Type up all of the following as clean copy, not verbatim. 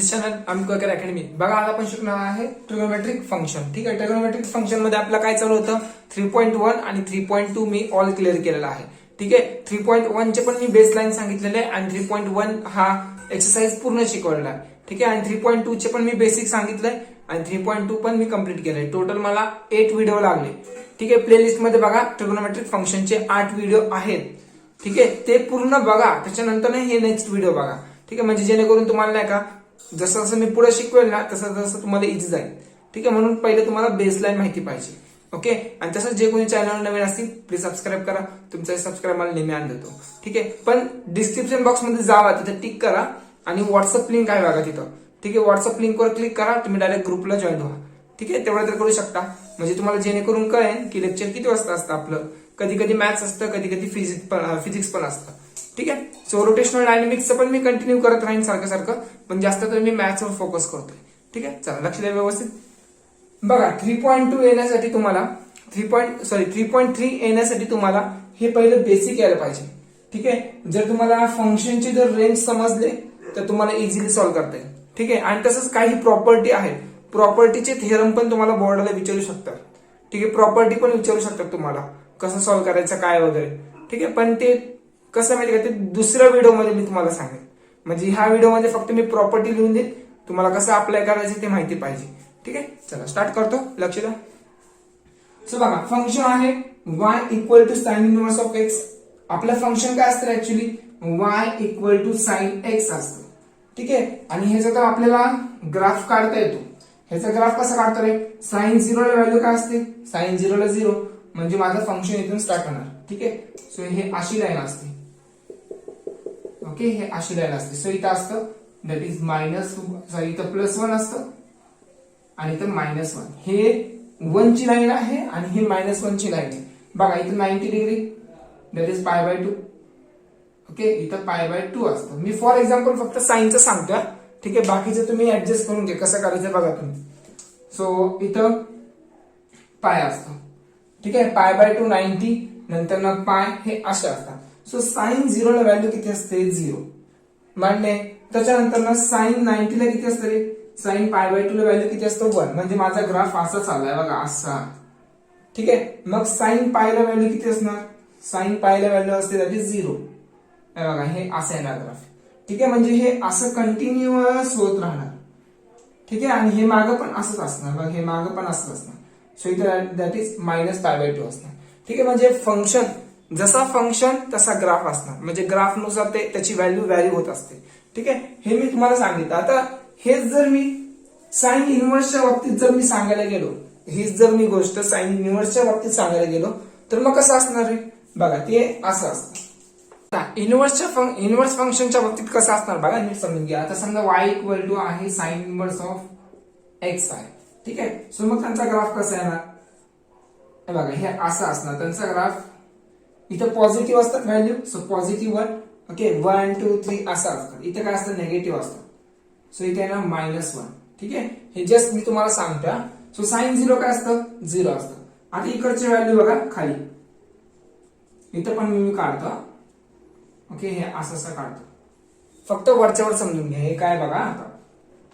दिस channel आम्ही Quaker academy. बघा आज आपण शिकणार आहे ट्रिग्नोमेट्रिक फंक्शन. ठीक आहे, ट्रिग्नोमेट्रिक फंक्शन मध्ये आपलं काय चालू होतं 3.1 आणि 3.2 मी ऑल क्लिअर केलेला आहे. ठीक आहे, 3.1 चे पण मी बेसलाईन सांगितलेले आहे आणि 3.1 हा एक्सरसाइज पूर्ण शिकवलेला आहे. ठीक आहे, आणि 3.2 चे पण मी बेसिक सांगितलंय आणि 3.2 पण मी कंप्लीट केलंय. टोटल मला 8 व्हिडिओ लागले. ठीक आहे, प्लेलिस्ट मध्ये बघा ट्रिग्नोमेट्रिक फंक्शनचे 8 व्हिडिओ आहेत. ठीक आहे, ते पूर्ण बघा, त्याच्यानंतर हे नेक्स्ट व्हिडिओ बघा. ठीक आहे, म्हणजे जेणेकरून तुम्हाला नाही का जसं जसं मी पुढे शिकवेल ना तसं तसं तुम्हाला इझी जाईल. ठीक आहे, म्हणून पहिले तुम्हाला बेसलाईन माहिती पाहिजे. ओके, आणि तसंच जे कोणी चॅनल नवीन असतील प्लीज सबस्क्राईब करा. तुमचा सबस्क्राईब मला नेहमी आण देतो. ठीक आहे, पण डिस्क्रिप्शन बॉक्स मध्ये जावा, तिथे टिक करा आणि व्हॉट्सअप लिंक आहे बघा तिथं. ठीक आहे, व्हॉट्सअप लिंकवर क्लिक करा, तुम्ही डायरेक्ट ग्रुपला जॉईन व्हा. ठीक आहे, तेवढं तर करू शकता, म्हणजे तुम्हाला जेणेकरून कळेल की लेक्चर किती वाजता असतं आपलं. कधी कधी मॅथ्स असतं, कधी कधी फिजिक्स पण असतं. ठीक आहे, सो रोटेशनल डायनॅमिक्सचं पण मी कंटिन्यू करत राहीन सारखं, पण जास्त तर मी मॅथ्सवर फोकस करतोय. ठीक आहे, चला लक्ष द्या व्यवस्थित. बघा 3.2 येण्यासाठी तुम्हाला 3.3 येण्यासाठी तुम्हाला हे पहिलं बेसिक यायला पाहिजे. ठीक आहे, जर तुम्हाला फंक्शनचे जर रेंज समजले तर तुम्हाला इझिली सॉल्व्ह करता येईल. ठीक आहे, आणि तसंच काही प्रॉपर्टी आहेत, प्रॉपर्टीचे थेरम पण तुम्हाला बोर्डाला विचारू शकतात. ठीक आहे, प्रॉपर्टी पण विचारू शकतात तुम्हाला कसं सॉल्व्ह करायचं काय वगैरे. ठीक आहे, पण ते कसं माहिती का, ते दुसऱ्या व्हिडिओमध्ये मी तुम्हाला सांगेन. म्हणजे ह्या व्हिडिओमध्ये फक्त मी प्रॉपर्टी लिहून देईन, तुम्हाला कसं अप्लाय करायचं ते माहिती पाहिजे. ठीक आहे, चला स्टार्ट करतो, लक्ष द्या. सो बघा फंक्शन आहे y equal to sine inverse of x. आपलं फंक्शन काय असतं actually y equal to sine x असतं. ठीक आहे, आणि ह्याचा तर आपल्याला ग्राफ काढता येतो. ह्याचा ग्राफ कसा काढतो रे, साइन 0 ला व्हॅल्यू काय असते, साइन 0 ला 0, म्हणजे माझं फंक्शन इथून स्टार्ट होणार. ठीक आहे, सो हे अशी लाईन असते. ओके, हे अशी लाईन असते. सो इथं असतं दॅट इज इथं +1 असतं आणि इथं -1. हे 1 ची लाईन आहे आणि हे -1 ची लाईन आहे. बघा इथं 90 डिग्री दॅट इज π/2. ओके, इथं π/2 असतं. मी फॉर एक्झाम्पल फक्त साईनचं सांगतोय. ठीक आहे, बाकीचं तुम्ही ऍडजस्ट करून घ्या कसं करायचं बघा तुम्ही. सो इथं पाय असतं. ठीक आहे, π/2 90 नंतर ना पाय हे असे असतात. सो साइन 0 ला व्हॅल्यू किती असते 0 मांडणे. त्याच्यानंतर ना साइन 90 ला किती असते रे, साइन π/2 ला व्हॅल्यू किती असतो 1. म्हणजे माझा ग्राफ असा चाललाय बघा असा. ठीक आहे, मग साइन पाय ला व्हॅल्यू किती असणार, साइन पाय ला व्हॅल्यू असते दॅट इज 0. बघा हे असं येणार ग्राफ. ठीक आहे, म्हणजे हे असं कंटिन्युअस होत राहणार. ठीक आहे, आणि हे मागं पण असंच असणार बघा, हे मागं पण असंच असणार. सो इथं दॅट इज -π/2 असणार. ठीक आहे, म्हणजे फंक्शन जसा फंक्शन तसा ग्राफ असणार, म्हणजे ग्राफ नुसार ते त्याची व्हॅल्यू व्हॅरी होत असते. ठीक आहे, हे मी तुम्हाला सांगितलं. आता हेच जर मी साइन इनव्हर्सच्या बाबतीत जर मी सांगायला गेलो, हीच जर मी गोष्ट साइन इनव्हर्सच्या बाबतीत सांगायला गेलो तर मग कसं असणार आहे बघा, ते असं असतं. इनव्हर्स फंक्शनच्या बाबतीत कसं असणार बघा, नीट समजून घ्या. आता समजा y इक्वल टू आहे साइन इनव्हर्स ऑफ x आहे. ठीक आहे, सो मग त्यांचा ग्राफ कसा येणार बघा, हे असं असणार त्यांचा ग्राफ. इथं पॉझिटिव्ह असतात व्हॅल्यू, सो पॉझिटिव्ह 1. ओके, 1 2 3 असं असतं. इथं काय असतं निगेटिव्ह असतं. सो इथे ना -1. ठीक आहे, हे जस्ट मी तुम्हाला सांगतो. सो साइन 0 काय असतं 0 असतं. आता इकडचे व्हॅल्यू बघा खाली, इथं पण मी काढतो. ओके, हे असं काढतो, फक्त वरच्यावर समजून घ्या. हे काय बघा, आता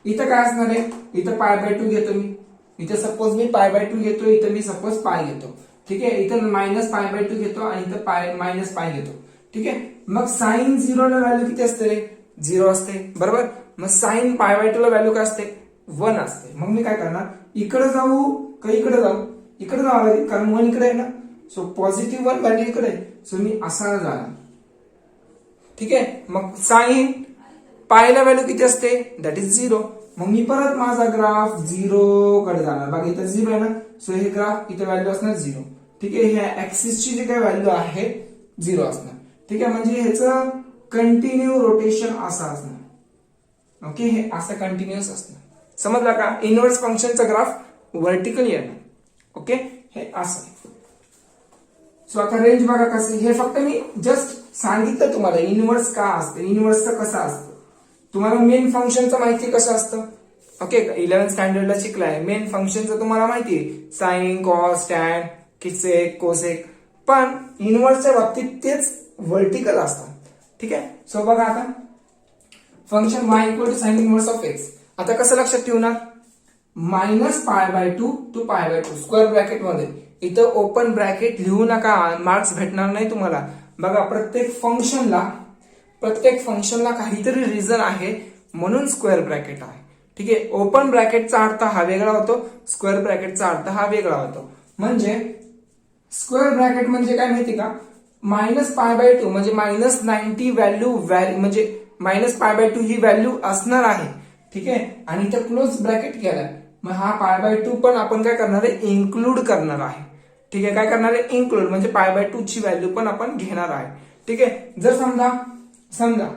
इथं काय असणार आहे, इथं π/2 घेतो मी. इथं सपोज मी π/2 घेतो, इथं मी सपोज पाय घेतो. ठीक आहे, इथं -π/2 घेतो आणि इथं -π घेतो. ठीक आहे, मग साइन 0 ला व्हॅल्यू किती असते रे 0 असते बरोबर. मग साइन π/2 ला व्हॅल्यू काय असते 1 असते. मग मी काय करणार, इकडे जाऊ का इकडे जाऊ, इकडे जावं लागेल कारण 1 इकडे आहे ना. सो पॉझिटिव्ह 1 व्हॅल्यू इकडे, सो मी असा जाणार. ठीक आहे, मग साइन पाय ला व्हॅल्यू किती असते दॅट इज 0. मग मी परत माझा ग्राफ 0 कडे जाणार. बघा इथं 0 आहे ना, सो हे ग्राफ इथं व्हॅल्यू असणार 0. ठीक आहे, ह्या ऍक्सिसची जी काही व्हॅल्यू आहे 0 असणार. ठीक आहे, म्हणजे ह्याचं कंटिन्यू रोटेशन असं असणार. ओके, हे असं कंटिन्युअस असणार. समजला का, इनव्हर्स फंक्शनचा ग्राफ व्हर्टिकली येणार. ओके, हे असं. सो आता रेंज बघा कसं, हे फक्त मी जस्ट सांगितलं तुम्हाला इनव्हर्स का असतं, इनव्हर्सचं कसं असतं. तुम्हाला मेन फंक्शनचं माहिती कसं असतं. Okay, 11th स्टँडर्डला शिकलाय. मेन फंक्शनचं तुम्हाला माहिती आहे साइन कॉस टॅन किसेक कोसेक, पण इनव्हर्सच्या बाबतीत तेच व्हर्टिकल असतात. ठीक आहे, सो बघा आता function y equal to sine inverse of x. आता कसं लक्षात ठेवणार, -π/2 to π/2 स्क्वेअर ब्रॅकेट मध्ये. इथं ओपन ब्रॅकेट लिहू नका, मार्क्स भेटणार नाही तुम्हाला. बघा प्रत्येक फंक्शनला काहीतरी रिझन आहे म्हणून स्क्वेअर ब्रॅकेट आहे. ठीक आहे, ओपन ब्रॅकेटचा अर्थ हा वेगळा होतो, स्क्वेअर ब्रॅकेटचा अर्थ हा वेगळा होतो. म्हणजे स्क्वेअर ब्रॅकेट म्हणजे काय माहिती का, -π/2 म्हणजे -90 व्हॅल्यू म्हणजे -π/2 ही व्हॅल्यू असणार आहे. ठीक आहे, आणि इथं क्लोज ब्रॅकेट केलाय, मग हा π/2 पण आपण काय करणार आहे, इन्क्लूड करणार आहे. ठीक आहे, काय करणार आहे, इन्क्लूड म्हणजे π/2 ची व्हॅल्यू पण आपण घेणार आहे. ठीक आहे, जर समजा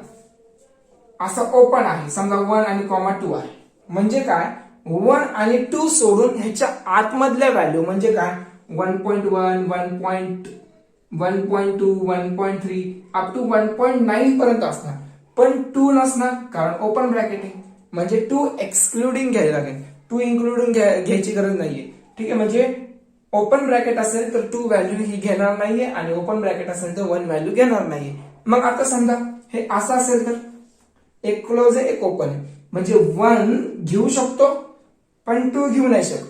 असं ओपन आहे, समजा 1 आणि 2 आहे, म्हणजे काय 1 आणि 2 सोडून ह्याच्या आतमधल्या व्हॅल्यू म्हणजे काय 1.1, 1.2, 1.3 अप टू 1.9 पर्यंत असणार, पण 2 नसणार कारण ओपन ब्रॅकेट आहे. म्हणजे 2 एक्सक्लुडिंग घ्यायला लागेल, 2 इन्क्लुडिंग घ्यायची गरज नाहीये. ठीक आहे, म्हणजे ओपन ब्रॅकेट असेल तर 2 व्हॅल्यू ही घेणार नाहीये आणि ओपन ब्रॅकेट असेल तर 1 व्हॅल्यू घेणार नाहीये. मग आता समजा हे असं असेल तर एक क्लोज आहे एक ओपन आहे, म्हणजे 1 घेऊ शकतो पण 2 घेऊ नाही शकत.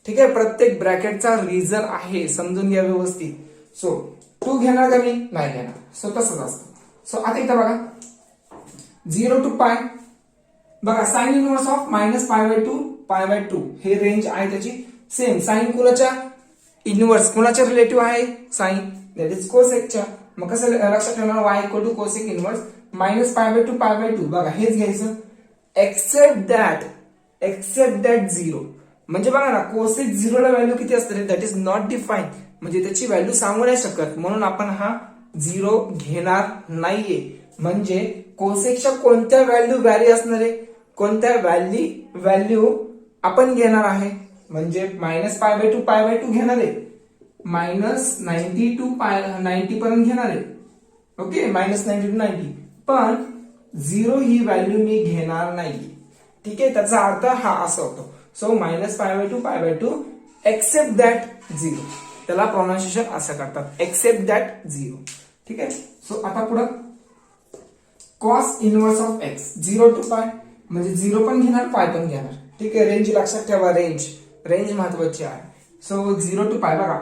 ठीक आहे, प्रत्येक ब्रॅकेटचा रिझन आहे, समजून घ्या व्यवस्थित. सो 2 घेणार का मी, नाही घेणार. सो तसंच असतं. सो आता इथं बघा 0 to π, बघा साइन इनव्हर्स ऑफ -π/2 π/2 हे रेंज आहे त्याची सेम. साइन कुणाच्या इनव्हर्स, कुणाच्या रिलेटिव्ह आहे, साइन दॅट इज कोसेकच्या. मग कसं लक्षात ठेवणार, y = कोसेक इनव्हर्स -π/2 π/2. बघा हेच घ्यायचं, एक्सेप्ट दॅट 0. म्हणजे बघा ना, कोसेक 0 ला व्हॅल्यू किती असते, दॅट इज नॉट डिफाईन, म्हणजे त्याची व्हॅल्यू सांगू नाही शकत, म्हणून आपण हा 0 घेणार नाहीये. म्हणजे कोसेकच्या कोणत्या व्हॅल्यू व्हॅरी असणार आहे, कोणत्या व्हॅल्यू आपण घेणार आहे, म्हणजे -π/2 π/2 घेणार आहे, -90 to 90 पर्यंत घेणार आहे. ओके, -90 to 90, पण 0 ही व्हॅल्यू मी घेणार नाही. ठीक आहे, त्याचा अर्थ हा असा होतो. सो -π/2 π/2 एक्सेप्ट दॅट 0, त्याला प्रोनाउन्सिएशन असं करतात, एक्सेप्ट दॅट 0. ठीक आहे, सो आता पुढं cos inverse of x 0 to π, म्हणजे 0 पण घेणार π पण घेणार. ठीक आहे, रेंज लक्षात ठेवा, रेंज महत्वाची आहे. सो 0 to π, बघा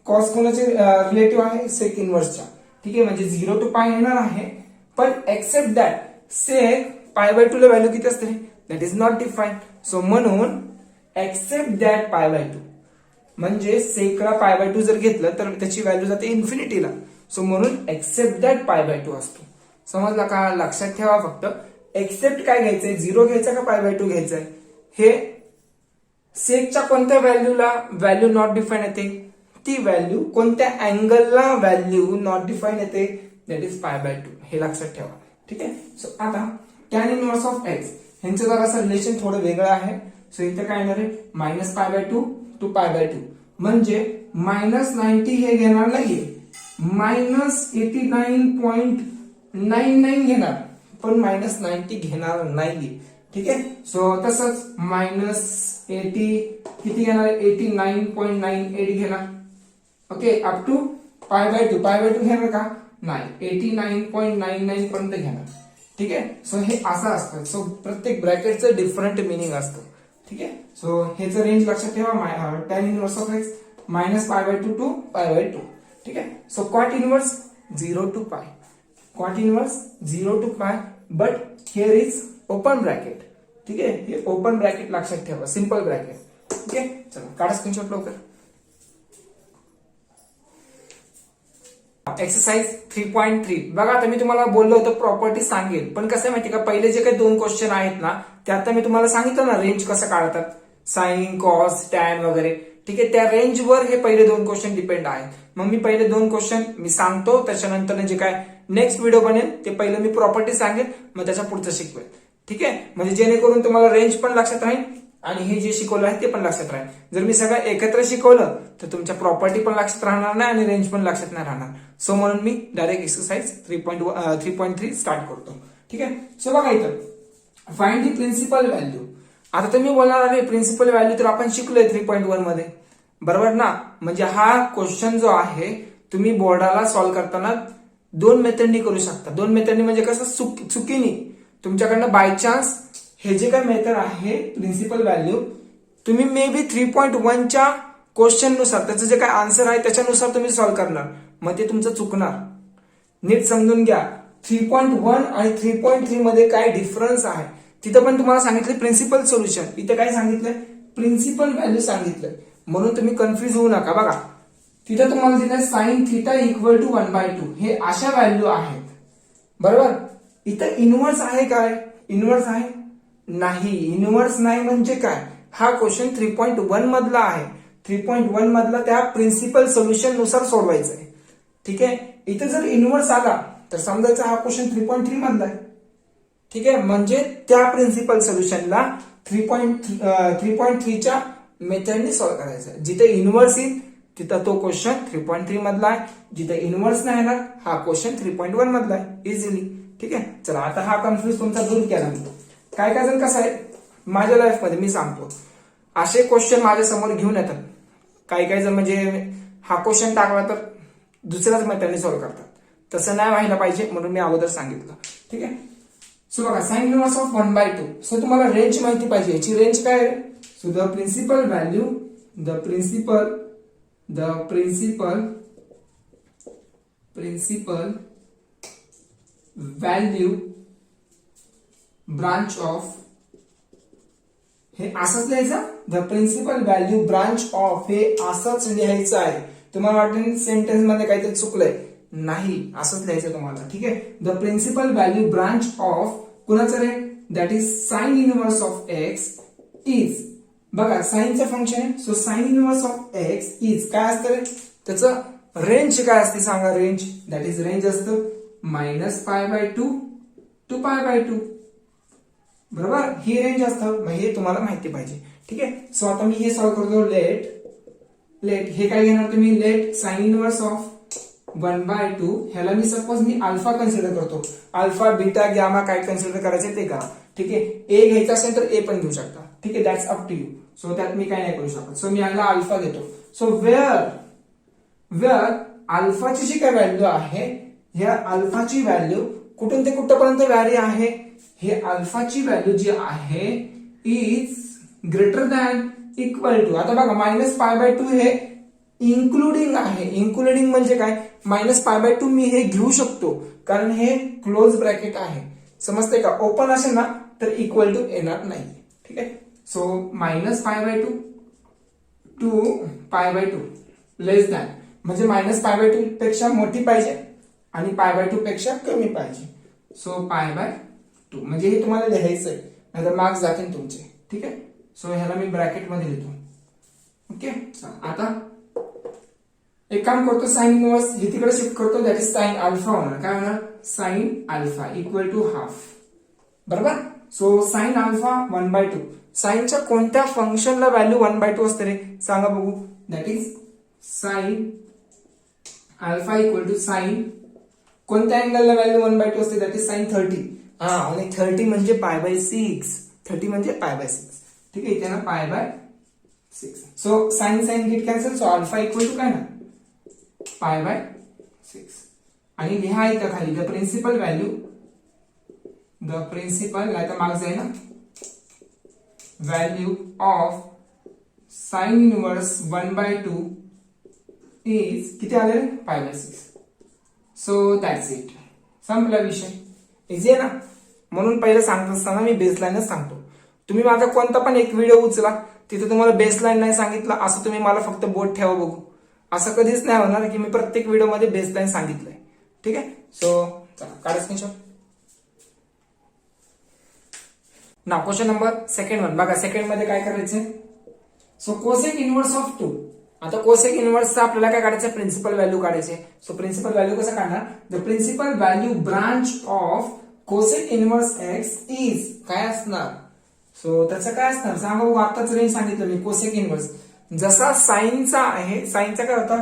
कॉस कोणाचे रिलेटिव्ह आहे, सेक इनव्हर्सच्या. ठीक आहे, म्हणजे 0 to π येणार आहे, पण एक्सेप्ट दॅट सेक π/2 ला व्हॅल्यू किती असते, that is not define. So म्हणून एक्सेप्ट दॅट π/2, म्हणजे सेकला π/2 जर घेतलं तर त्याची व्हॅल्यू जाते इन्फिनिटीला. सो म्हणून एक्सेप्ट दॅट पy/2 असतो. समजला का? लक्षात ठेवा फक्त एक्सेप्ट काय घ्यायचंय, 0 घ्यायचा का π/2 घ्यायचंय. हे सेकच्या कोणत्या व्हॅल्यूला व्हॅल्यू नॉट डिफाईन येते, ती व्हॅल्यू कोणत्या अँगलला व्हॅल्यू नॉट डिफाईन येते, दॅट इज π/2. हे लक्षात ठेवा. ठीक आहे. सो आता टॅन इनव्हर्स ऑफ एक्स ह्यांचं जरासं रिलेशन थोडं वेगळं आहे. सो इथे काय येणार आहे, -π/2 to π/2 म्हणजे -90 हे घेणार नाहीये, -89.99 घेणार, पण -90 घेणार नाहीये. ठीक आहे. सो तसंच -80 किती घेणार, 89.98 घेणार. ओके, अप टू π/2 घेणार का, नाही, 89.99 पर्यंत घेणार. ठीक आहे. सो हे असं असतं. सो प्रत्येक ब्रॅकेटचं डिफरंट मिनिंग असतं. ठीक आहे. सो ह्याचं रेंज लक्षात ठेवा, tan inverse of x -π/2 to π/2. ठीक आहे. So cot inverse 0 to π, cot inverse 0 to π, but here is open bracket. ठीक आहे, हे ओपन ब्रॅकेट लक्षात ठेवा, सिंपल ब्रॅकेट. ठीक आहे, चला काढा स्क्रीनशॉट लवकर. एक्सरसाइज 3.3 बघा. आता मी तुम्हाला बोललो होतो प्रॉपर्टी सांगेल, पण कसं माहिती का, पहिले जे काही 2 क्वेश्चन आहेत ना, ते आता मी तुम्हाला सांगितलं ना रेंज कसं काढतात, साइन, कॉस, टॅन वगैरे. ठीक आहे, त्या रेंजवर हे पहिले 2 क्वेश्चन डिपेंड आहेत. मग मी पहिले 2 क्वेश्चन मी सांगतो, त्याच्यानंतर जे काय नेक्स्ट व्हिडिओ बनेल ते पहिलं मी प्रॉपर्टी सांगेल, मग त्याच्या पुढचं शिकवेल. ठीक आहे, म्हणजे जेणेकरून तुम्हाला रेंज पण लक्षात राहील आणि हे जे शिकवलं आहे ते पण लक्षात राहील. जर मी सगळं एकत्र शिकवलं तर तुमच्या प्रॉपर्टी पण लक्षात राहणार नाही आणि रेंज पण लक्षात नाही राहणार. सो म्हणून मी डायरेक्ट एक्सरसाइज 3.3 स्टार्ट करतो. ठीक आहे. सो बघा इथं फाइंड दी प्रिन्सिपल व्हॅल्यू. आता तुम्ही बोलणार आहे प्रिन्सिपल व्हॅल्यू तर आपण शिकलोय 3.1 मध्ये, बरोबर ना. म्हणजे हा क्वेश्चन जो आहे तुम्ही बोर्डाला सॉल्व्ह करताना 2 मेथडनी करू शकता. 2 मेथडनी म्हणजे कसं, चुकीनी तुमच्याकडनं बाय चान्स हे जे काय मेथड आहे प्रिन्सिपल व्हॅल्यू, तुम्ही मे बी 3.1च्या क्वेश्चन नुसार त्याचं जे काय आन्सर आहे त्याच्यानुसार तुम्ही सॉल्व्ह करणार, मग ते तुमचं चुकणार. नीट समजून घ्या. 3.1 आणि 3.3 मध्ये काय डिफरन्स आहे. तिथं पण तुम्हाला सांगितलं प्रिन्सिपल सोल्युशन, इथे काय सांगितलंय प्रिन्सिपल व्हॅल्यू सांगितलंय, म्हणून तुम्ही कन्फ्युज होऊ नका. बघा तिथं तुम्हाला दिलंय साइन थिटा इक्वल टू 1/2, हे अशा व्हॅल्यू आहेत बरोबर. इथं इनव्हर्स आहे काय, इनव्हर्स आहे नाही. इनव्हर्स नाही म्हणजे काय, हा क्वेश्चन 3.1 मधला आहे. 3.1 मधला त्या प्रिन्सिपल सोल्युशन नुसार सोडवायचा आहे. ठीक आहे. इथे जर इनव्हर्स आला तर समजायचं हा क्वेश्चन 3.3 मधला आहे. ठीक आहे. म्हणजे त्या प्रिन्सिपल सोल्युशनला 3.3च्या मेथडने सॉल्व्ह करायचं. जिथे इनव्हर्स येईल तिथं तो क्वेश्चन 3.3 मधला आहे. जिथे इनव्हर्स नाही ना हा क्वेश्चन 3.1 मधला आहे इझिली. ठीक आहे. चला आता हा कन्फ्युज तुमचा दूर केला. काय काय जण कसं आहे माझ्या लाईफ मध्ये मी सांगतो, असे क्वेश्चन माझ्या समोर घेऊन येतात. काही काही जण म्हणजे हा क्वेश्चन टाकला तर दुसऱ्याच मेथडने सॉल्व्ह करतात. तसं नाही व्हायला पाहिजे म्हणून मी अगोदर सांगितलं. ठीक आहे. सो बघा साइन इनव्हर्स ऑफ 1/2. सो तुम्हाला रेंज माहिती पाहिजे. याची रेंज काय आहे. So the principal value, the principal value branch of, हे असंच लिहायचं. The principal value branch of हे असंच लिहायचं आहे. तुम्हाला वाटेल सेंटेन्स मध्ये काहीतरी चुकलंय, नाही असंच लिहायचं तुम्हाला. ठीक आहे. The principal value branch of कुणाचं रे, that is sine inverse of x is, बघा साइनचं फंक्शन आहे. So sine inverse of x is काय असतं रे, त्याचं रेंज काय असते सांगा. रेंज दॅट इज रेंज असतं -π/2 to π/2 बरोबर. ही रेंज असतं. मग हे तुम्हाला माहिती पाहिजे. ठीक आहे. सो आता मी हे सॉल्व्ह करतो. लेट हे काय घेणार तुम्ही, लेट साइन इनव्हर्स ऑफ 1/2, ह्याला मी सपोज मी अल्फा कन्सिडर करतो. अल्फा बीटा गॅमा काय कन्सिडर करायचे ते करा. ठीक आहे. ए घ्यायचं असेल तर ए पण घेऊ शकता. ठीक आहे. That's up to you. So त्यात मी काय नाही करू शकत. सो मी याला अल्फा घेतो. सो वेअर अल्फाची जी काय व्हॅल्यू आहे, ह्या अल्फाची व्हॅल्यू कुठून ते कुठपर्यंत व्हॅरी आहे, हे अल्फाची व्हॅल्यू जी आहे is greater than equal to, आता बघा -π/2 हे इन्क्लुडिंग आहे. इन्क्लुडिंग म्हणजे काय, -π/2 मी हे घेऊ शकतो कारण हे क्लोज ब्रॅकेट आहे. समजते का. ओपन असेल ना तर इक्वल टू येणार नाही. ठीक आहे. सो -π/2 टू π/2 लेस दॅन म्हणजे -π/2 पेक्षा मोठी पाहिजे आणि π/2 पेक्षा कमी पाहिजे. सो π/2 म्हणजे हे तुम्हाला लिहायचंय, नाहीतर मार्क्स जातील तुमचे. ठीक आहे. सो ह्याला मी ब्रॅकेट मध्ये लिहितो. ओके. आता एक काम करतो, साइन इनव्हर्स हे तिकडे शिफ्ट करतो. दॅट इज साइन अल्फा होणार. काय होणार, sine alpha equal to half बरोबर. So sine alpha 1/2. साइनच्या कोणत्या फंक्शनला व्हॅल्यू 1/2 असते रे सांगा बघू. That is sine alpha equal to sine कोणत्या अँगलला व्हॅल्यू 1/2 असते, दॅट इज साइन 30. हा आणि 30 म्हणजे π/6. 30 म्हणजे π/6. ठीक आहे. इथे ना π/6. So sine get cancel. So alpha equal to काय ना π/6. आणि लिहा इथं खाली the principal value, the principal नाही तर मार्क्स आहे ना, value of sine inverse 1/2 is किती आले π/6. So that's it. संपला विषय. इझी आहे ना. म्हणून पहिलं सांगत असताना मी बेसलाईनच सांगतो. तुम्ही माझा कोणता पण एक व्हिडिओ उचला, तिथे तुम्हाला बेसलाईन नाही सांगितलं असं तुम्ही मला फक्त बोट ठेवा बघू, असं कधीच नाही होणार की मी प्रत्येक व्हिडिओमध्ये बेसलाईन सांगितलंय. ठीक आहे. सो चला काढा स्क्रीनशॉट. ना क्वेश्चन नंबर सेकंड वन बघा. सेकंड मध्ये काय करायचंय. So cosec inverse of 2. आता कोसेक इनव्हर्सचा आपल्याला काय काढायचं, प्रिन्सिपल व्हॅल्यू काढायचे. सो प्रिन्सिपल व्हॅल्यू कसं काढणार, the principal value branch of cosec inverse x is काय असणार. सो त्याचं काय असणार सांगा बघू. आताच रेंज सांगितलं मी. कोसेक इनव्हर्स जसा साइनचा आहे, साइनचा काय होता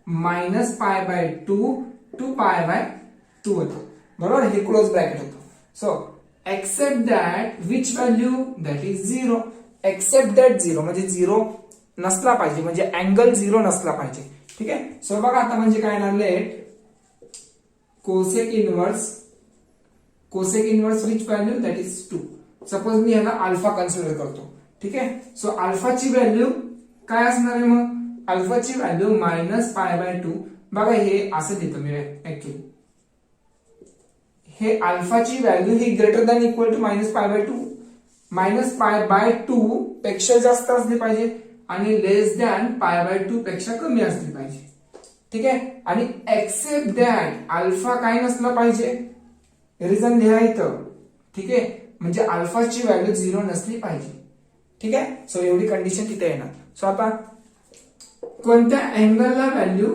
-π/2 टू π/2 होतं बरोबर. हे क्लोज ब्रॅकेट होतं. So except that which value, that is 0. Except that 0 म्हणजे 0 नसला पाहिजे, म्हणजे अँगल 0 नसला पाहिजे. ठीक आहे. सो बघा आता म्हणजे काय ना, let cosec inverse which value, that is 2. Suppose मी ह्याला अल्फा कन्सिडर करतो, ठीक आहे. सो अल्फाची व्हॅल्यू काय असणार आहे मग? अल्फाची व्हॅल्यू -π/2. बघा हे असं देतो मी ऍक्च्युअली, हे अल्फाची व्हॅल्यू ही ग्रेटर दॅन इक्वल टू -π/2, -π/2 पेक्षा जास्त असली पाहिजे आणि लेस दॅन π/2 पेक्षा कमी असली पाहिजे, ठीक आहे. आणि एक्सेप्ट दॅट अल्फा काय नसला पाहिजे, रिझन लिहायचं, ठीक आहे. म्हणजे अल्फाची व्हॅल्यू 0 नसली पाहिजे, ठीक आहे. सो एवढी कंडिशन तिथे येणार. सो आता कोणत्या अँगलला व्हॅल्यू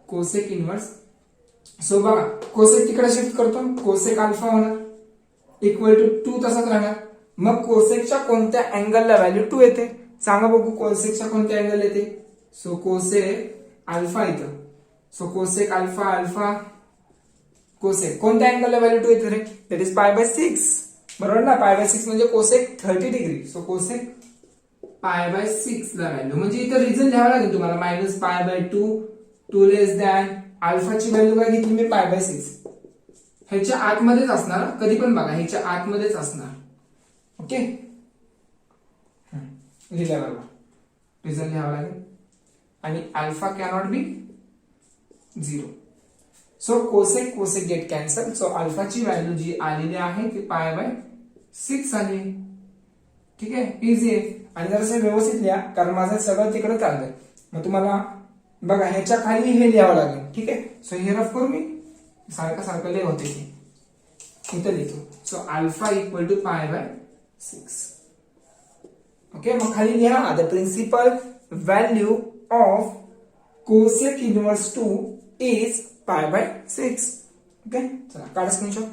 कोसेक इनवर्स, सो बघा कोसेक तिकडे शिफ्ट करतो, कोसेक अल्फा होणार इक्वल टू 2 तसाच राहणार. मग कोसेकच्या कोणत्या अँगलला व्हॅल्यू 2 येते सांगा बघू, कोसेकच्या कोणत्या अँगल येते? सो कोसेक अल्फा इथं, so cosec alpha alpha cosec कोणत्या अँगलला व्हॅल्यू 2 येते रे? दॅट इज π/6, बरोबर ना. π/6 म्हणजे कोसेक 30 डिग्री. सो कोसेक π/6 ला व्हॅल्यू, म्हणजे इथं रिझन लिहावं लागेल तुम्हाला, -π/2 2 लेस दॅन अल्फाची व्हॅल्यू काय घेतली मी? π/6. ह्याच्या आतमध्येच असणार, कधी पण बघा ह्याच्या आतमध्येच असणार, ओके. लिहिल्याबरोबर रिझन लिहावं लागेल आणि alpha cannot be 0. So cosec cosec get cancel. So अल्फाची व्हॅल्यू जी आलेली आहे ती π/6 आली, ठीक आहे. इझी आहे. आणि जरासं व्यवस्थित लिहा कारण माझं सगळं तिकडे चाललंय. मग तुम्हाला बघा ह्याच्या खाली हे लिहावं लागेल, ठीक आहे. सो हे रफ करून मी सारखं लिह होते इथं लिहितो. So alpha equal to π/6, okay. मग खाली लिहा the principal value of cosec inverse 2 is π/6, okay. चला काढा स्क्रीनशॉट.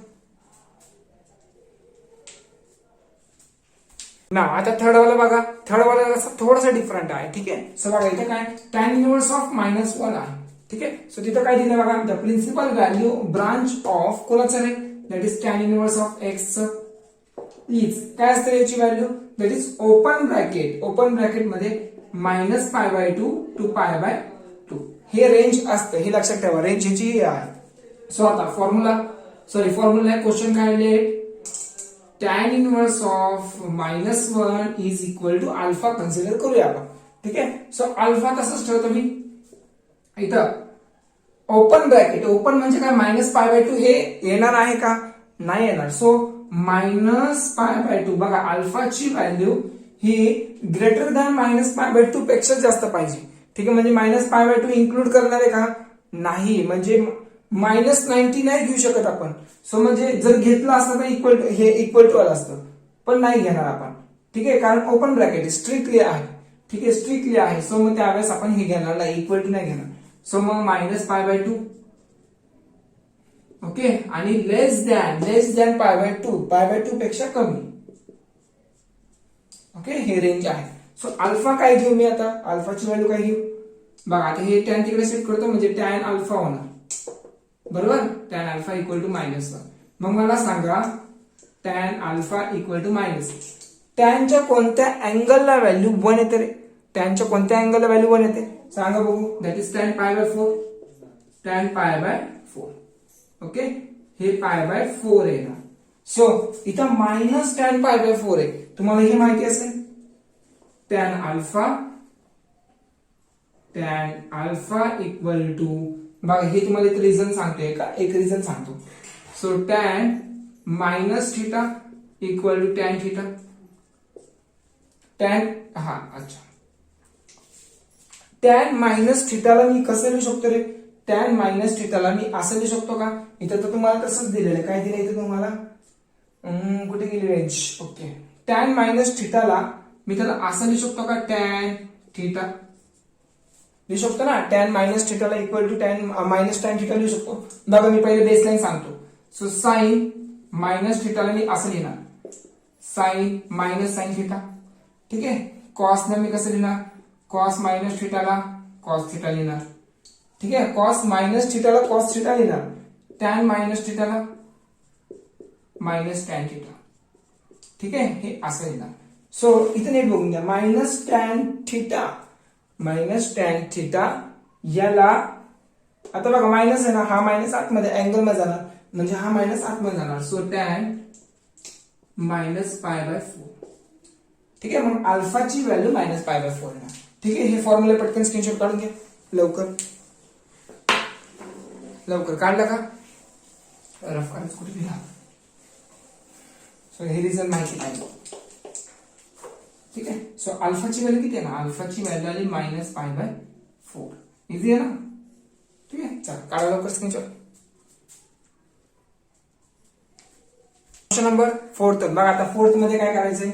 ना आता थर्ड वाला बघा, थर्ड वाला थोडासा डिफरंट आहे, ठीक आहे. सो बघा इथे काय tan इनवर्स ऑफ -1 आहे, ठीक आहे. सो तिथं काय दिलं बघा, the principal value branch of कोणाचं रे? That is tan inverse of x is काय असते याची value? That is open bracket मध्ये -π/2 टू π/2. हे रेंज असतं, हे लक्षात ठेवा, रेंज ह्याची आहे. सो आता फॉर्म्युला क्वेश्चन काय लिहिले? tan inverse of -1 is equal to alpha consider करूया आपण, ठीक आहे. सो अल्फा तसंच ठेवतो मी इथं. ओपन ब्रॅकेट, ओपन म्हणजे काय? -π/2 हे येणार आहे का? नाही येणार. सो -π/2 बघा अल्फाची व्हॅल्यू ही ग्रेटर दॅन -π/2 पेक्षा जास्त पाहिजे, ठीक आहे. म्हणजे -π/2 इन्क्लूड करणार आहे का? नाही, म्हणजे -90 नाही घेऊ शकत आपण. सो म्हणजे जर घेतलं असतं तर इक्वल टू आलं असतं, पण नाही घेणार आपण, ठीक आहे. कारण ओपन ब्रॅकेट स्ट्रिक्टली आहे, ठीक आहे, स्ट्रिक्टली आहे. सो मग त्यावेळेस आपण हे घेणार नाही, इक्वल टू नाही घेणार. सो मग -π/2, ओके. आणि लेस दॅन π/2 पेक्षा कमी, ओके. हे रेंज आहे. सो अल्फा काय घेऊ मी आता? अल्फाची व्हॅल्यू काय घेऊ? बघा आता हे tan तिकडे सेट करतो, म्हणजे tan अल्फा होणार, बरोबर. tan alpha equal to -1. मग मला सांगा tan अल्फा इक्वल टू -, टॅनच्या कोणत्या अँगलला व्हॅल्यू 1 येते रे? टॅनच्या कोणत्या अँगलला व्हॅल्यू 1 येते सांगा बघू? That is tan π/4, tan π/4, okay. हे π/4 येणार. सो इथं -tan π/4 आहे, तुम्हाला हे माहिती असेल. tan अल्फा इक्वल टू, बघा हे तुम्हाला एक रिझन सांगतोय का? एक रिझन सांगतो. So tan -θ equal to tan θ. tan -θ ला मी कसं लिहू शकतो रे? tan -θ ला मी असं लिहू शकतो का? इथं तर तुम्हाला तसंच दिलेलं, काय दिलं इथं तुम्हाला? कुठे गेली रेंज? ओके. tan -θ ला मी त्याला असं लिहू शकतो का? tan θ लिहू शकतो ना. tan -θ ला इक्वल टू tan θ लिहू शकतो. बघा मी पहिले बेसलाईन सांगतो. सो sin -θ ला मी असं लिहिणार, sin θ, ठीक आहे. cos ला मी कसं लिहिणार? cos -θ ला cos θ लिहिणार, ठीक आहे. cos -θ ला cos θ लिहिणार, tan -θ ला tan θ, ठीक आहे. हे असं लिहिणार. सो इथे नीट बघून घ्या, tan θ याला आता बघा मायनस आहे ना, हा मायनस आतमध्ये अँगल मध्ये जाणार, म्हणजे हा मायनस आतमध्ये जाणार. So tan minus pi bye 4. ठीक आहे, मग अल्फाची व्हॅल्यू मायनस पाय बाय 4 येणार. ठीक आहे, हे फॉर्म्युला पटकन स्क्रीनशॉट काढून घ्या लवकर. लवकर काढला का? रफ काढायचं कुठे लिहा. सो हे रिझन माहिती पाहिजे. ठीक आहे, सो अल्फाची व्हॅल्यू किती आहे ना, अल्फाची व्हॅल्यू आली मायनस पाय बाय 4. इझी आहे ना. ठीक आहे, चला काढा लवकर स्क्रीनशॉट. Question number 4. बघा आता 4 मध्ये काय करायचंय.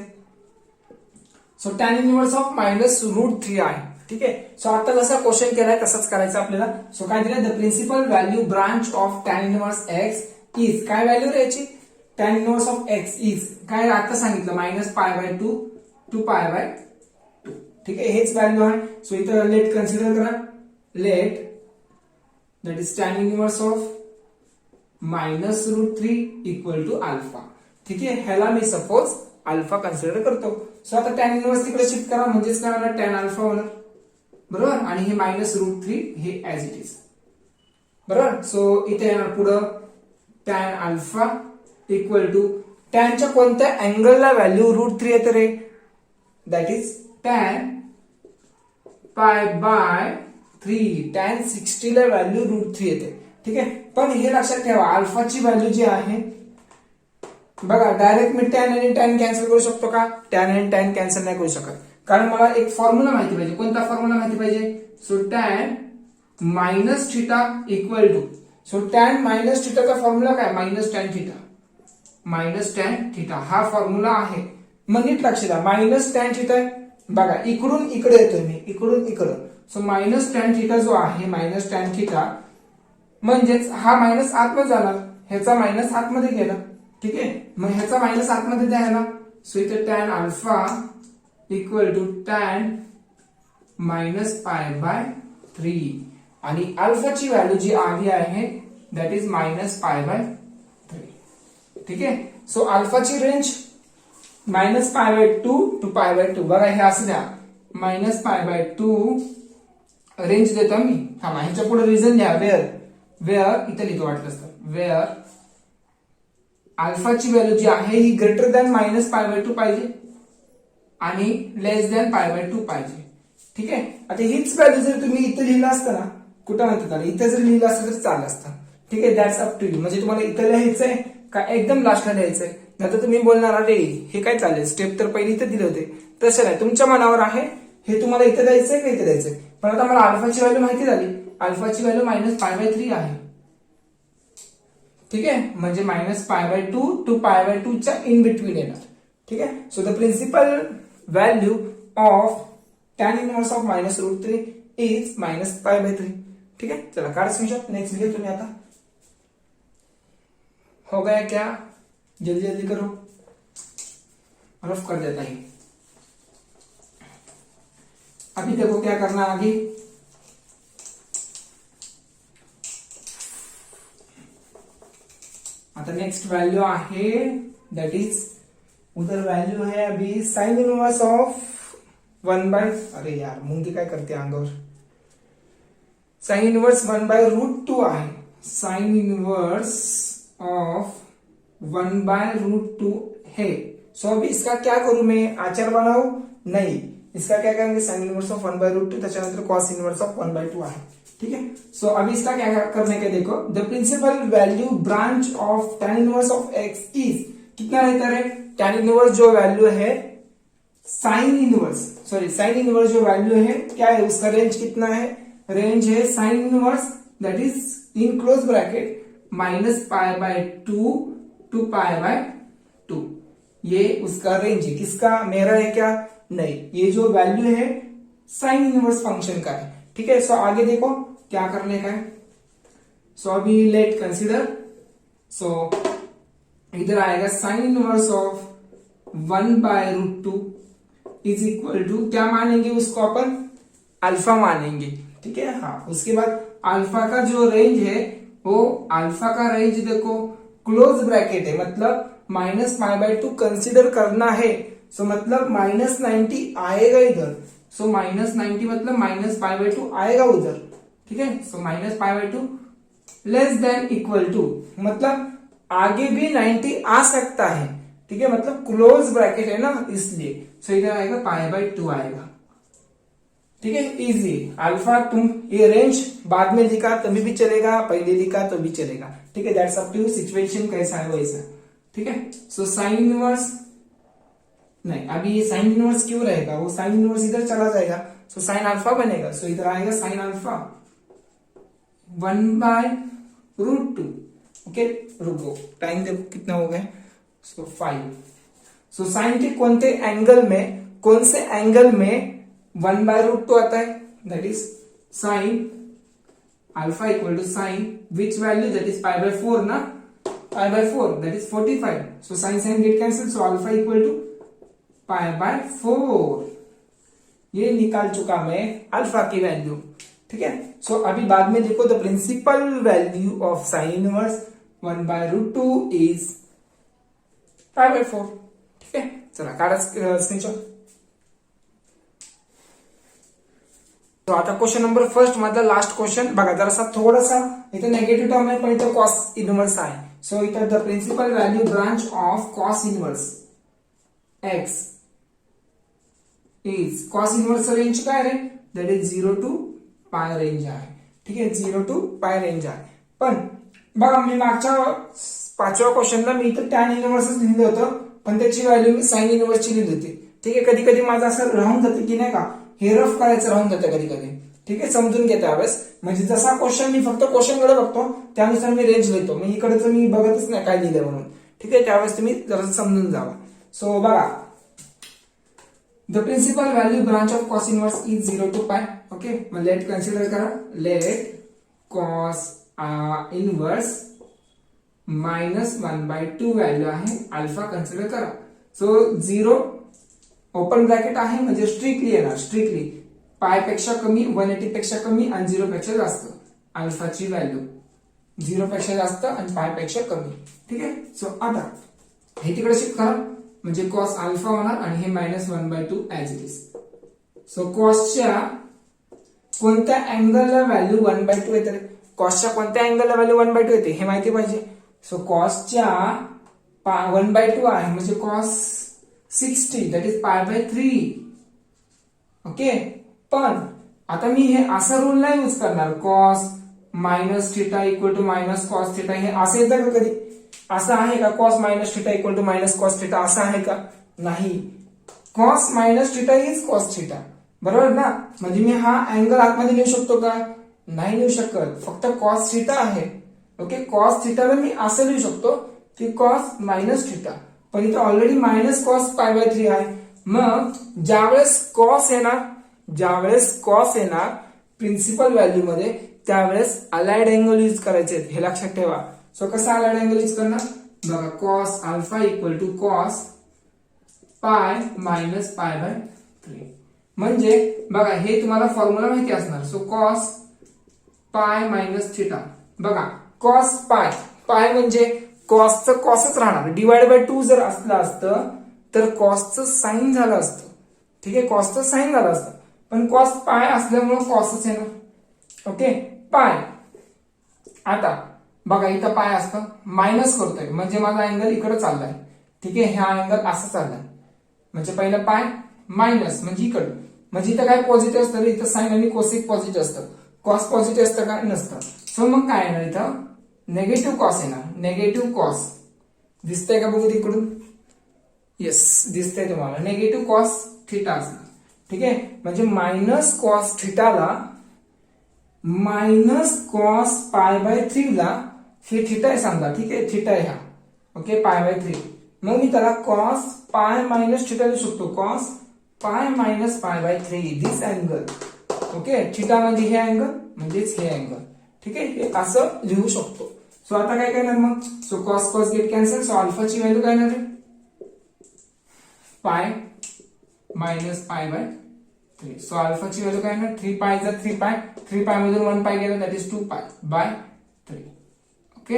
So tan inverse of minus root 3 आहे. ठीक आहे, सो आता जसा क्वेश्चन केलाय तसंच करायचं आपल्याला. सो काय दिलं, the principal value branch of tan inverse x is, काय व्हॅल्यू याची, tan inverse of x is काय आता सांगितलं, minus pi by 2 to pi by 2. ठीक आहे, हेच व्हॅल्यू आहे. सो इथं लेट कन्सिडर करा. Let that is tan inverse of minus root 3 equal to alpha. ठीक आहे, ह्याला मी सपोज अल्फा कन्सिडर करतो. सो आता टॅन इनव्हर्स तिकडे शिफ्ट करा, म्हणजेच काय होणार, टॅन अल्फा होणार. बरोबर, आणि हे मायनस रूट 3 हे ऍज इट इज. बरोबर, सो इथे येणार पुढं टॅन अल्फा इक्वल टू टॅनच्या कोणत्या अँगलला व्हॅल्यू रूट 3 येते रे, that is tan pi by 3. Tan 60 ला व्हॅल्यू रूट 3 येते. ठीक आहे, पण हे लक्षात ठेवा अल्फाची व्हॅल्यू जी आहे, बघा डायरेक्ट मी टॅन आणि टॅन कॅन्सल करू शकतो का, टॅन आणि टॅन कॅन्सल नाही करू शकत, कारण मला एक फॉर्म्युला माहिती पाहिजे. कोणता फॉर्म्युला माहिती पाहिजे, so tan minus theta equal to, so tan minus थिटाचा फॉर्म्युला काय, minus tan theta. Minus tan theta हा फॉर्म्युला आहे. मग नीट लक्ष द्या, मायनस टॅन थिटा बघा इकडून इकडे येतोय मी, इकडून इकडं. सो मायनस टॅन थिटा जो आहे, मायनस टॅन थिटा म्हणजेच हा मायनस आतमध्ये जाणार, ह्याचा मायनस आतमध्ये गेला. ठीक आहे, मग ह्याचा मायनस आतमध्ये द्यायला. सो इथे tan alpha equal to tan minus pi by 3 आणि अल्फाची व्हॅल्यू जी आली आहे that is minus pi by 3. ठीक आहे, सो अल्फाची range minus pi by 2 to pi by 2. बघा हे असं द्या, मायनस पाय बाय 2 रेंज देतो मी. थांबा, ह्याच्या पुढे रिझन द्या, वेअर इथे लिहितो वाटलं तर, वेअर अल्फाची व्हॅल्यू जी आहे ही greater than minus pi by 2 पाहिजे आणि लेस दॅन पाय बाय 2 पाहिजे. ठीक आहे, आता हीच व्हॅल्यू जर तुम्ही इथे लिहिलं असतं ना, कुठं म्हणतात इथे जर लिहिलं असतं तर चाललं असतं. ठीक आहे, दॅट्स अप टू यू. म्हणजे तुम्हाला इथं लिहायचंय का एकदम लास्टला लिहायचंय, नाही तुम्ही बोलणार अरे हे काय चालेल, स्टेप तर पहिली इथे दिले होते. तसं नाही, तुमच्या मनावर आहे, हे तुम्हाला इथे द्यायचंय का इथे द्यायचंय. पण आता मला अल्फाची व्हॅल्यू माहिती झाली, अल्फाची व्हॅल्यू मायनस पाय बाय 3 आहे. ठीक आहे, म्हणजे minus pi by 2 to pi by 2 च्या इन बिटवीन येणार. ठीक आहे, so the principal value of tan inverse of minus root 3 is minus pi by 3. ठीक है, चला कार्ड स्क्रीनशॉट. नेक्स्ट लिखिए तुम्हें आता, हो गया क्या, जल्दी जल्दी करो, रफ कर देता है. अभी देखो क्या करना आगे. आता नेक्स्ट वैल्यू आहे दैट इज, उधर वैल्यू है अभी साइन इनवर्स ऑफ 1/, अरे यार मुंगी काय करते अंगावर, साइन इनवर्स 1/√2 आहे. साइन इनवर्स ऑफ 1/√2 है. सो अभी इसका क्या करूं मैं, आचार बनाऊ नहीं, इसका क्या करेंगे, साइन इनवर्स ऑफ 1/√2 त्याच्यानंतर कॉस इनवर्स ऑफ 1/2 आहे. ठीक है, सो अभी इसका क्या करने के देखो, the principal value branch of tan inverse of x is, कितना रहता है, tan इनवर्स जो वैल्यू है sine inverse, sorry sine inverse जो वैल्यू है क्या है, उसका रेंज कितना है, रेंज है sine inverse that is in close bracket minus pi by 2 to pi by 2. ये उसका रेंज है, किसका, मेरा है क्या, नहीं, ये जो वैल्यू है साइन इनवर्स फंक्शन का है. ठीक है, सो आगे देखो क्या करने का है. सो अभी लेट कंसीडर, सो इधर आएगा sine inverse of 1/√2 is equal to, क्या मानेंगे उसको अपन, अल्फा मानेंगे. ठीक है, हाँ, उसके बाद अल्फा का जो रेंज है वो, अल्फा का रेंज देखो क्लोज ब्रैकेट है, मतलब माइनस पाई बाय 2 कंसिडर करना है. सो मतलब माइनस 90 आएगा इधर. सो माइनस 90 मतलब माइनस पाई बाय 2 आएगा उधर. ठीक है, so minus pi by 2 less than equal to, मतलब आगे भी 90 आ सकता है. ठीक है, मतलब क्लोज ब्रैकेट है ना इसलिए। सो इधर आएगा π/2 आएगा। ठीक है, इजी। अल्फा तुम ये रेंज बाद में लिखा तभी भी चलेगा, पहले लिखा तो भी चलेगा। ठीक है, दैट्स अप टू सिचुएशन कैसा है वैसा। ठीक है, सो साइन इनवर्स नहीं, अभी ये साइन इनवर्स क्यों रहेगा, वो साइन इनवर्स इधर चला जाएगा, सो साइन अल्फा बनेगा। सो इधर आएगा साइन अल्फा 1/√2। ओके, रुको टाइम देखो कितना हो गया, सो 5। सो साइन के कौन से एंगल में 1/√2 आता है, that is sine alpha equal to sine which value, that is π/4 ना, π/4 that is 45। So sine get cancel, so alpha equal to π/4। ये निकाल चुका मैं अल्फा की वैल्यू। ठीक है, सो अभी बाद में लिखो the principal value of sine inverse 1/√2 is π/4। ठीक है, चला काढा स्क्रीनशॉट। तो आता क्वेश्चन नंबर फर्स्ट मधला लास्ट क्वेश्चन बघा, जरासा थोडासा इथं नेगेटिव्ह टर्म आहे पण इथं कॉस इनवर्स आहे। सो इथं the principal value branch of cos inverse x is, cos inverse range काय रे, दॅट इज 0 to π रेंज आहे। ठीक आहे, 0 to π रेंज आहे। पण बघा मी मागच्या 5व्या क्वेश्चनला मी इथं टॅन इनवर्सच लिहिलं होतं, पण त्याची व्हॅल्यू मी साइन इनवर्सची लिहिली होती। ठीक आहे, कधी कधी माझं असं राहून जातं की नाही का, हे रफ करायचं राहून जातं कधी कधी। ठीक आहे, समजून घ्या त्यावेळेस, म्हणजे जसा क्वेश्चन मी फक्त क्वेश्चनकडे बघतो त्यानुसार मी रेंज लिहितो, मी इकडे मी बघतच नाही काय लिहिलंय म्हणून। ठीक आहे, त्यावेळेस तुम्ही जरा समजून जावा। सो बघा, the principal value branch of cos inverse is 0 to π। Okay, मग लेट कन्सिडर करा, लेट कॉस इनवर्स -1/2 व्हॅल्यू आहे अल्फा कन्सिडर करा। सो 0 ओपन ब्रॅकेट आहे म्हणजे स्ट्रिक्टली येणार, स्ट्रिक्टली पाय पेक्षा कमी, 180 पेक्षा कमी आणि 0 पेक्षा जास्त अल्फाची व्हॅल्यू, 0 पेक्षा जास्त आणि पाय पेक्षा कमी। ठीक आहे, सो आता हे तिकडे शिफ्ट करा म्हणजे कॉस अल्फा होणार आणि हे -1/2 ऍज इट इज। सो कॉसच्या कोणत्या अँगलला व्हॅल्यू 1/2 येते, कॉसच्या कोणत्या अँगलला व्हॅल्यू 1/2 येते हे माहिती पाहिजे। सो कॉसच्या 1/2 आहे म्हणजे कॉस 60 दॅट इज π/3। ओके, पण आता मी हे असा रूल नाही यूज करणार, कॉस -θ इक्वल टू -cos θ, हे असं येतं का कधी, असं आहे का, कॉस -θ इक्वल टू -cos θ असं आहे का, नाही। कॉस -θ इज cos θ, बरोबर ना, म्हणजे मी हा अँगल आतमध्ये लिहू शकतो का, नाही लिहू शकत, फक्त cos θ आहे। ओके, cos θ ला मी असं लिहू शकतो की cos -θ, पण इथं ऑलरेडी -cos π/3 आहे। मग ज्यावेळेस कॉस येणार प्रिन्सिपल व्हॅल्यू मध्ये, त्यावेळेस अलाइड अँगल यूज करायचे, हे लक्षात ठेवा। सो कसा अलाइड अँगल यूज करणार, बघा cos alpha equal to cos π -π/3, म्हणजे बघा हे तुम्हाला फॉर्म्युला माहिती असणार। सो कॉस π -θ, बघा कॉस π म्हणजे कॉसचं कॉसच राहणार, डिवाइड/2 जर असलं असतं तर कॉसचं साइन झालं असतं। ठीक आहे, कॉसचं साइन झालं असतं, पण कॉस π असल्यामुळे कॉसच येणार। ओके, पाय आता बघा इथं पाय असतं, मायनस करतोय म्हणजे माझा अँगल इकडे चाललाय। ठीक आहे, हा अँगल असा चाललाय म्हणजे पहिलं पाय मायनस म्हणजे इकडं, म्हणजे इथं काय पॉझिटिव्ह असतं, इथं साइन आणि कोसेक पॉझिटिव्ह असतं, कॉस पॉझिटिव्ह असतं का, नसतं। सो मग काय येणार, इथं नेगेटिव्ह कॉस येणार, नेगेटिव्ह कॉस दिसतंय का बघू तिकडून, येस दिसतंय तुम्हाला, नेगेटिव्ह कॉस θ असणार। ठीक आहे, म्हणजे -cos θ ला -cos π/3 ला, हे θ आहे समजा, ठीक आहे θ आहे हा, ओके π/3, मग मी त्याला cos π - θ लिहू शकतो, cos π -π/3 दिस अँगल। ओके, θ म्हणजे हे अँगल म्हणजेच हे अँगल। ठीक आहे, हे असं लिहू शकतो। सो आता काय करणार मग, so cos get cancel, so अल्फाची व्हॅल्यू काय येणार आहे, π -π/3। सो अल्फाची व्हॅल्यू काय येणार, 3π जर 3π मधून 1π गेलं that is 2π/3। Okay,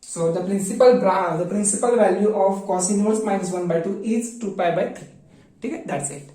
so the principal value of cos inverse -1/2 is 2π/3। ठीक आहे, दॅट्स इट।